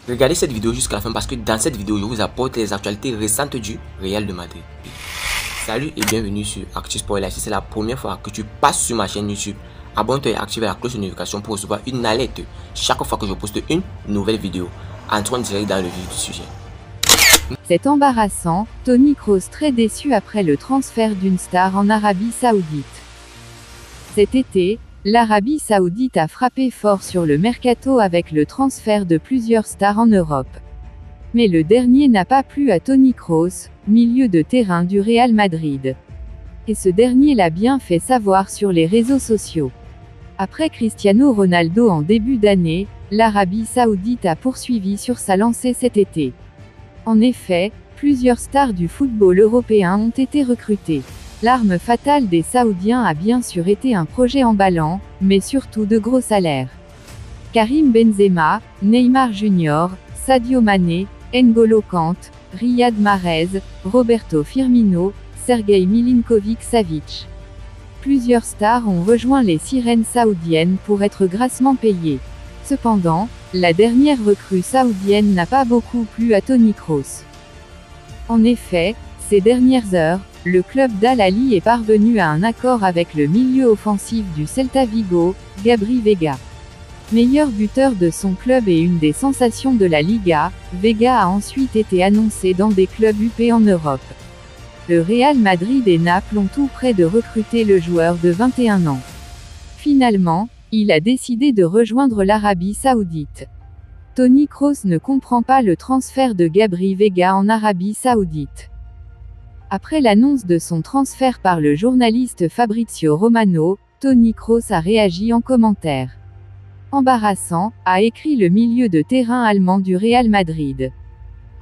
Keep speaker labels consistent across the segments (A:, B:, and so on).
A: Regardez cette vidéo jusqu'à la fin parce que dans cette vidéo, je vous apporte les actualités récentes du Real de Madrid. Salut et bienvenue sur ActuSport. Si c'est la première fois que tu passes sur ma chaîne YouTube, abonne-toi et active la cloche de notification pour recevoir une alerte chaque fois que je poste une nouvelle vidéo. Entrons direct dans le vif du sujet.
B: C'est embarrassant, Toni Kroos très déçu après le transfert d'une star en Arabie Saoudite. Cet été, l'Arabie Saoudite a frappé fort sur le mercato avec le transfert de plusieurs stars en Europe. Mais le dernier n'a pas plu à Toni Kroos, milieu de terrain du Real Madrid. Et ce dernier l'a bien fait savoir sur les réseaux sociaux. Après Cristiano Ronaldo en début d'année, l'Arabie Saoudite a poursuivi sur sa lancée cet été. En effet, plusieurs stars du football européen ont été recrutées. L'arme fatale des Saoudiens a bien sûr été un projet emballant, mais surtout de gros salaires. Karim Benzema, Neymar Jr., Sadio Mané, N'Golo Kante, Riyad Mahrez, Roberto Firmino, Sergei Milinkovic-Savic. Plusieurs stars ont rejoint les sirènes saoudiennes pour être grassement payées. Cependant, la dernière recrue saoudienne n'a pas beaucoup plu à Toni Kroos. En effet, ces dernières heures, le club d'Al Ahly est parvenu à un accord avec le milieu offensif du Celta Vigo, Gabri Veiga. Meilleur buteur de son club et une des sensations de la Liga, Veiga a ensuite été annoncé dans des clubs UP en Europe. Le Real Madrid et Naples ont tout près de recruter le joueur de 21 ans. Finalement, il a décidé de rejoindre l'Arabie Saoudite. Toni Kroos ne comprend pas le transfert de Gabri Veiga en Arabie Saoudite. Après l'annonce de son transfert par le journaliste Fabrizio Romano, Toni Kroos a réagi en commentaire. Embarrassant, a écrit le milieu de terrain allemand du Real Madrid.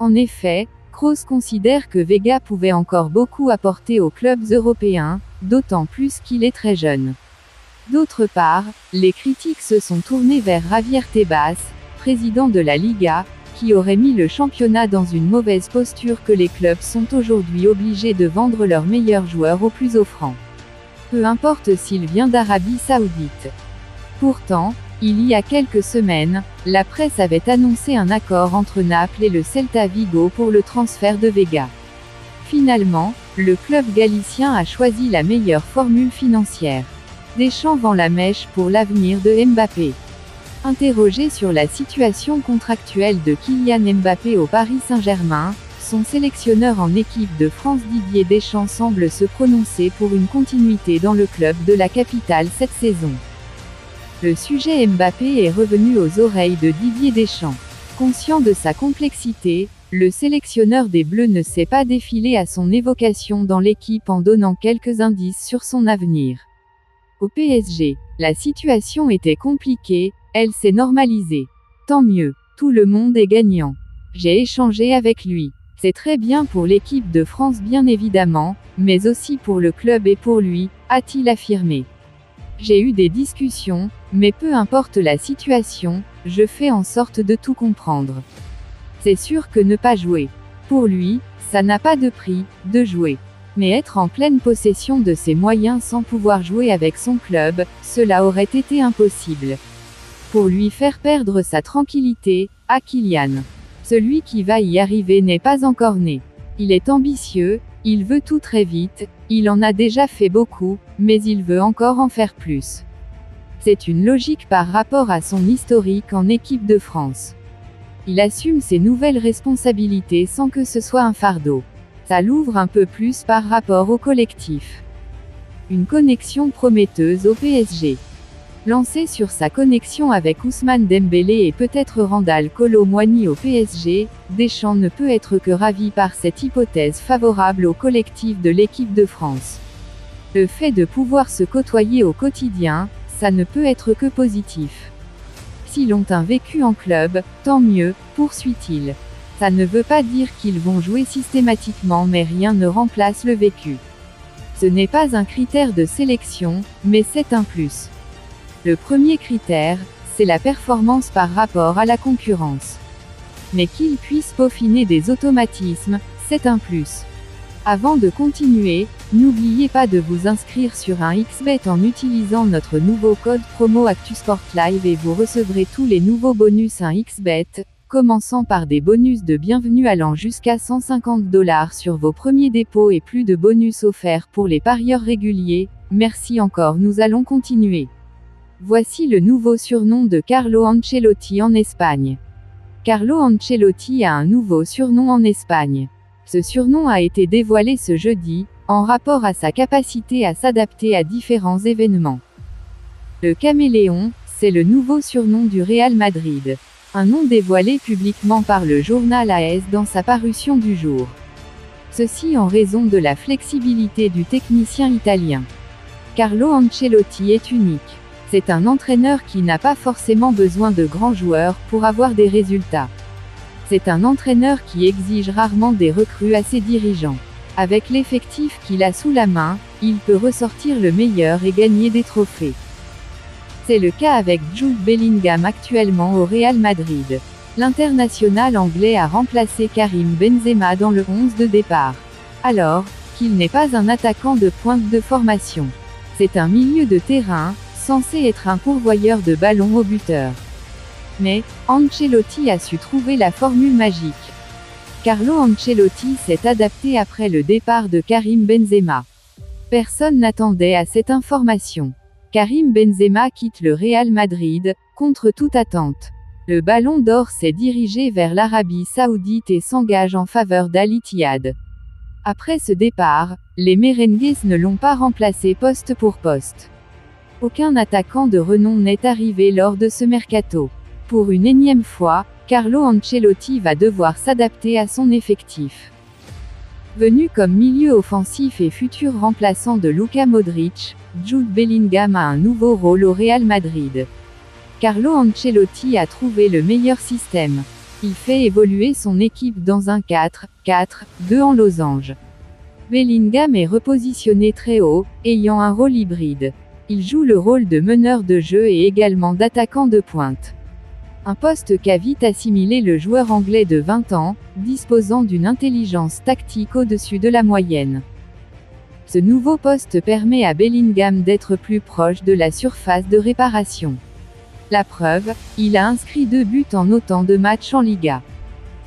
B: En effet, Kroos considère que Veiga pouvait encore beaucoup apporter aux clubs européens, d'autant plus qu'il est très jeune. D'autre part, les critiques se sont tournées vers Javier Tebas, président de la Liga, qui aurait mis le championnat dans une mauvaise posture que les clubs sont aujourd'hui obligés de vendre leurs meilleurs joueurs au plus offrant. Peu importe s'il vient d'Arabie Saoudite. Pourtant, il y a quelques semaines, la presse avait annoncé un accord entre Naples et le Celta Vigo pour le transfert de Veiga. Finalement, le club galicien a choisi la meilleure formule financière. Deschamps vend la mèche pour l'avenir de Mbappé. Interrogé sur la situation contractuelle de Kylian Mbappé au Paris Saint-Germain, son sélectionneur en équipe de France Didier Deschamps semble se prononcer pour une continuité dans le club de la capitale cette saison. Le sujet Mbappé est revenu aux oreilles de Didier Deschamps. Conscient de sa complexité, le sélectionneur des Bleus ne s'est pas défilé à son évocation dans l'équipe en donnant quelques indices sur son avenir. Au PSG, la situation était compliquée, elle s'est normalisée. Tant mieux, tout le monde est gagnant. J'ai échangé avec lui. C'est très bien pour l'équipe de France bien évidemment, mais aussi pour le club et pour lui, a-t-il affirmé. J'ai eu des discussions, mais peu importe la situation, je fais en sorte de tout comprendre. C'est sûr que ne pas jouer. Pour lui, ça n'a pas de prix, de jouer. Mais être en pleine possession de ses moyens sans pouvoir jouer avec son club, cela aurait été impossible. Pour lui faire perdre sa tranquillité, à Kylian. Celui qui va y arriver n'est pas encore né. Il est ambitieux, il veut tout très vite, il en a déjà fait beaucoup, mais il veut encore en faire plus. C'est une logique par rapport à son historique en équipe de France. Il assume ses nouvelles responsabilités sans que ce soit un fardeau. Ça l'ouvre un peu plus par rapport au collectif. Une connexion prometteuse au PSG. Lancé sur sa connexion avec Ousmane Dembélé et peut-être Randal Kolo Muani au PSG, Deschamps ne peut être que ravi par cette hypothèse favorable au collectif de l'équipe de France. Le fait de pouvoir se côtoyer au quotidien, ça ne peut être que positif. S'ils ont un vécu en club, tant mieux, poursuit-il. Ça ne veut pas dire qu'ils vont jouer systématiquement mais rien ne remplace le vécu. Ce n'est pas un critère de sélection, mais c'est un plus. Le premier critère, c'est la performance par rapport à la concurrence. Mais qu'ils puissent peaufiner des automatismes, c'est un plus. Avant de continuer, n'oubliez pas de vous inscrire sur un XBet en utilisant notre nouveau code promo ActuSport Live et vous recevrez tous les nouveaux bonus un XBet. commençant par des bonus de bienvenue allant jusqu'à 150 $ sur vos premiers dépôts et plus de bonus offerts pour les parieurs réguliers. Merci encore, nous allons continuer. Voici le nouveau surnom de Carlo Ancelotti en Espagne. Carlo Ancelotti a un nouveau surnom en Espagne. Ce surnom a été dévoilé ce jeudi, en rapport à sa capacité à s'adapter à différents événements. Le caméléon, c'est le nouveau surnom du Real Madrid. Un nom dévoilé publiquement par le journal AS dans sa parution du jour. Ceci en raison de la flexibilité du technicien italien. Carlo Ancelotti est unique. C'est un entraîneur qui n'a pas forcément besoin de grands joueurs pour avoir des résultats. C'est un entraîneur qui exige rarement des recrues à ses dirigeants. Avec l'effectif qu'il a sous la main, il peut ressortir le meilleur et gagner des trophées. C'est le cas avec Jude Bellingham actuellement au Real Madrid. L'international anglais a remplacé Karim Benzema dans le 11 de départ. Alors qu'il n'est pas un attaquant de pointe de formation. C'est un milieu de terrain, censé être un pourvoyeur de ballons au buteur. Mais Ancelotti a su trouver la formule magique. Carlo Ancelotti s'est adapté après le départ de Karim Benzema. Personne n'attendait à cette information. Karim Benzema quitte le Real Madrid, contre toute attente. Le Ballon d'Or s'est dirigé vers l'Arabie Saoudite et s'engage en faveur d'Al Ittihad. Après ce départ, les Merengues ne l'ont pas remplacé poste pour poste. Aucun attaquant de renom n'est arrivé lors de ce mercato. Pour une énième fois, Carlo Ancelotti va devoir s'adapter à son effectif. Venu comme milieu offensif et futur remplaçant de Luka Modric, Jude Bellingham a un nouveau rôle au Real Madrid. Carlo Ancelotti a trouvé le meilleur système. Il fait évoluer son équipe dans un 4-4-2 en losange. Bellingham est repositionné très haut, ayant un rôle hybride. Il joue le rôle de meneur de jeu et également d'attaquant de pointe. Un poste qu'a vite assimilé le joueur anglais de 20 ans, disposant d'une intelligence tactique au-dessus de la moyenne. Ce nouveau poste permet à Bellingham d'être plus proche de la surface de réparation. La preuve, il a inscrit 2 buts en autant de matchs en Liga.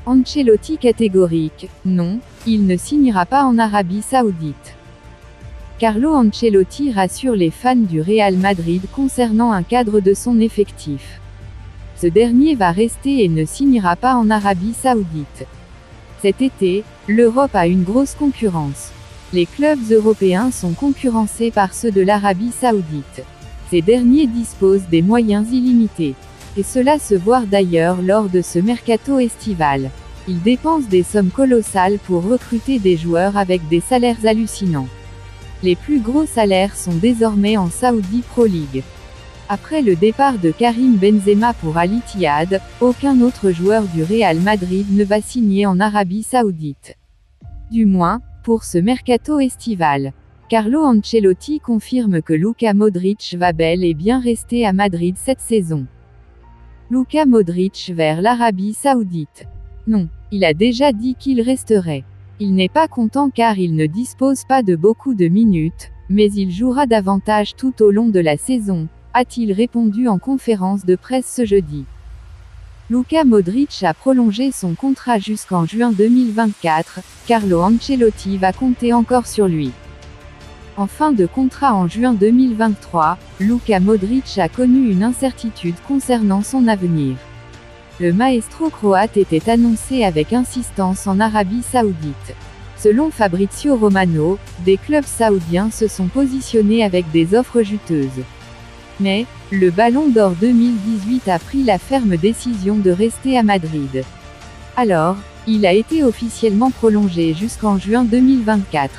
B: Ancelotti catégorique, non, il ne signera pas en Arabie Saoudite. Carlo Ancelotti rassure les fans du Real Madrid concernant un cadre de son effectif. Ce dernier va rester et ne signera pas en Arabie Saoudite. Cet été, l'Europe a une grosse concurrence. Les clubs européens sont concurrencés par ceux de l'Arabie Saoudite. Ces derniers disposent des moyens illimités. Et cela se voit d'ailleurs lors de ce mercato estival. Ils dépensent des sommes colossales pour recruter des joueurs avec des salaires hallucinants. Les plus gros salaires sont désormais en Saudi Pro League. Après le départ de Karim Benzema pour Al Ittihad, aucun autre joueur du Real Madrid ne va signer en Arabie Saoudite. Du moins, pour ce mercato estival. Carlo Ancelotti confirme que Luka Modric va bel et bien rester à Madrid cette saison. Luka Modric vers l'Arabie Saoudite. Non, il a déjà dit qu'il resterait. Il n'est pas content car il ne dispose pas de beaucoup de minutes, mais il jouera davantage tout au long de la saison, a-t-il répondu en conférence de presse ce jeudi. Luka Modric a prolongé son contrat jusqu'en juin 2024, Carlo Ancelotti va compter encore sur lui. En fin de contrat en juin 2023, Luka Modric a connu une incertitude concernant son avenir. Le maestro croate était annoncé avec insistance en Arabie Saoudite. Selon Fabrizio Romano, des clubs saoudiens se sont positionnés avec des offres juteuses. Mais, le Ballon d'Or 2018 a pris la ferme décision de rester à Madrid. Alors, il a été officiellement prolongé jusqu'en juin 2024.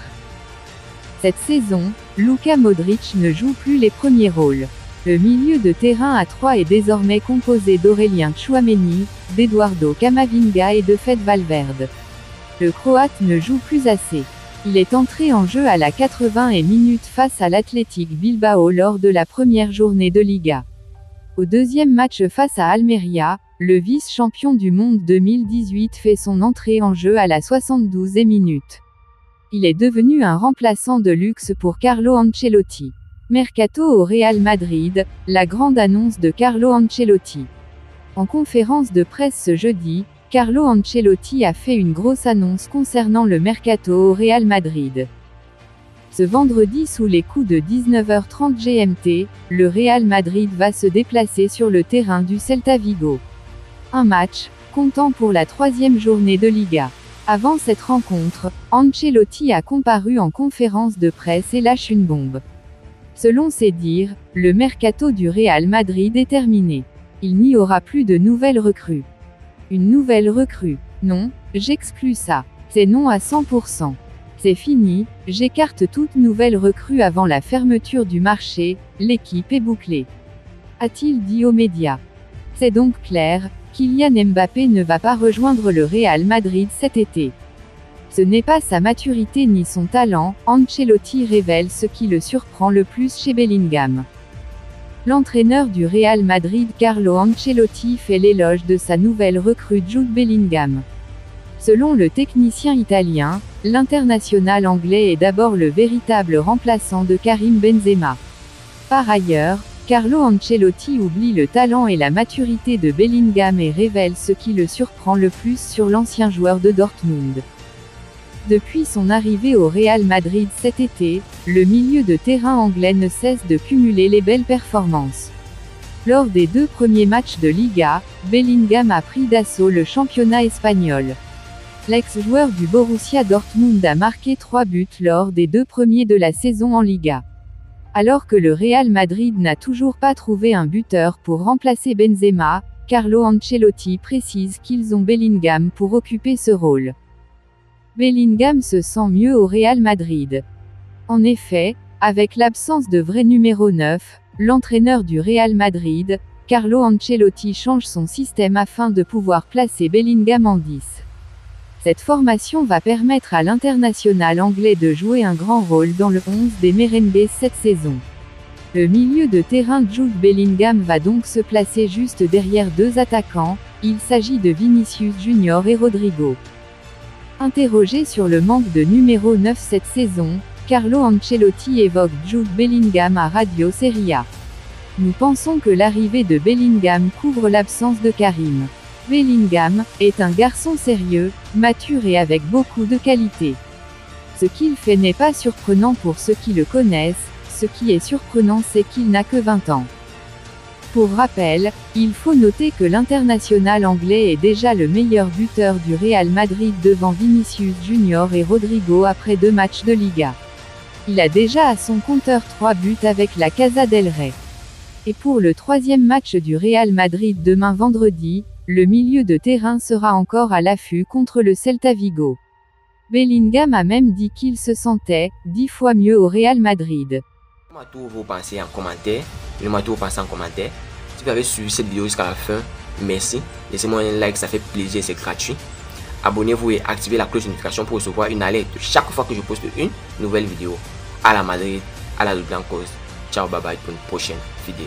B: Cette saison, Luka Modric ne joue plus les premiers rôles. Le milieu de terrain à 3 est désormais composé d'Aurélien Tchouaméni, d'Eduardo Camavinga et de Fede Valverde. Le Croate ne joue plus assez. Il est entré en jeu à la 80e minute face à l'Athletic Bilbao lors de la première journée de Liga. Au deuxième match face à Almeria, le vice-champion du monde 2018 fait son entrée en jeu à la 72e minute. Il est devenu un remplaçant de luxe pour Carlo Ancelotti. Mercato au Real Madrid, la grande annonce de Carlo Ancelotti. En conférence de presse ce jeudi, Carlo Ancelotti a fait une grosse annonce concernant le mercato au Real Madrid. Ce vendredi sous les coups de 19h30 GMT, le Real Madrid va se déplacer sur le terrain du Celta Vigo. Un match, comptant pour la 3e journée de Liga. Avant cette rencontre, Ancelotti a comparu en conférence de presse et lâche une bombe. Selon ses dires, le mercato du Real Madrid est terminé. Il n'y aura plus de nouvelles recrues. Une nouvelle recrue? Non, j'exclus ça. C'est non à 100%. C'est fini, j'écarte toute nouvelle recrue avant la fermeture du marché, l'équipe est bouclée. A-t-il dit aux médias. C'est donc clair, Kylian Mbappé ne va pas rejoindre le Real Madrid cet été. Ce n'est pas sa maturité ni son talent, Ancelotti révèle ce qui le surprend le plus chez Bellingham. L'entraîneur du Real Madrid Carlo Ancelotti fait l'éloge de sa nouvelle recrue Jude Bellingham. Selon le technicien italien, l'international anglais est d'abord le véritable remplaçant de Karim Benzema. Par ailleurs, Carlo Ancelotti oublie le talent et la maturité de Bellingham et révèle ce qui le surprend le plus sur l'ancien joueur de Dortmund. Depuis son arrivée au Real Madrid cet été, le milieu de terrain anglais ne cesse de cumuler les belles performances. Lors des 2 premiers matchs de Liga, Bellingham a pris d'assaut le championnat espagnol. L'ex-joueur du Borussia Dortmund a marqué 3 buts lors des 2 premiers de la saison en Liga. Alors que le Real Madrid n'a toujours pas trouvé un buteur pour remplacer Benzema, Carlo Ancelotti précise qu'ils ont Bellingham pour occuper ce rôle. Bellingham se sent mieux au Real Madrid. En effet, avec l'absence de vrai numéro 9, l'entraîneur du Real Madrid, Carlo Ancelotti change son système afin de pouvoir placer Bellingham en 10. Cette formation va permettre à l'international anglais de jouer un grand rôle dans le 11 des Merengues cette saison. Le milieu de terrain Jude Bellingham va donc se placer juste derrière 2 attaquants, il s'agit de Vinicius Junior et Rodrigo. Interrogé sur le manque de numéro 9 cette saison, Carlo Ancelotti évoque Jude Bellingham à Radio Serie A. Nous pensons que l'arrivée de Bellingham couvre l'absence de Karim. Bellingham est un garçon sérieux, mature et avec beaucoup de qualité. Ce qu'il fait n'est pas surprenant pour ceux qui le connaissent, ce qui est surprenant c'est qu'il n'a que 20 ans. Pour rappel, il faut noter que l'international anglais est déjà le meilleur buteur du Real Madrid devant Vinicius Junior et Rodrigo après 2 matchs de Liga. Il a déjà à son compteur 3 buts avec la Casa del Rey. Et pour le 3e match du Real Madrid demain vendredi, le milieu de terrain sera encore à l'affût contre le Celta Vigo. Bellingham a même dit qu'il se sentait 10 fois mieux au Real Madrid.
A: Dites-moi tout vos pensées en commentaire. Dites-moi tout vos pensées en commentaire. Si vous avez suivi cette vidéo jusqu'à la fin, merci. Laissez-moi un like, ça fait plaisir, c'est gratuit. Abonnez-vous et activez la cloche de notification pour recevoir une alerte chaque fois que je poste une nouvelle vidéo. À la Madrid, à la Blancos. Ciao, bye bye pour une prochaine vidéo.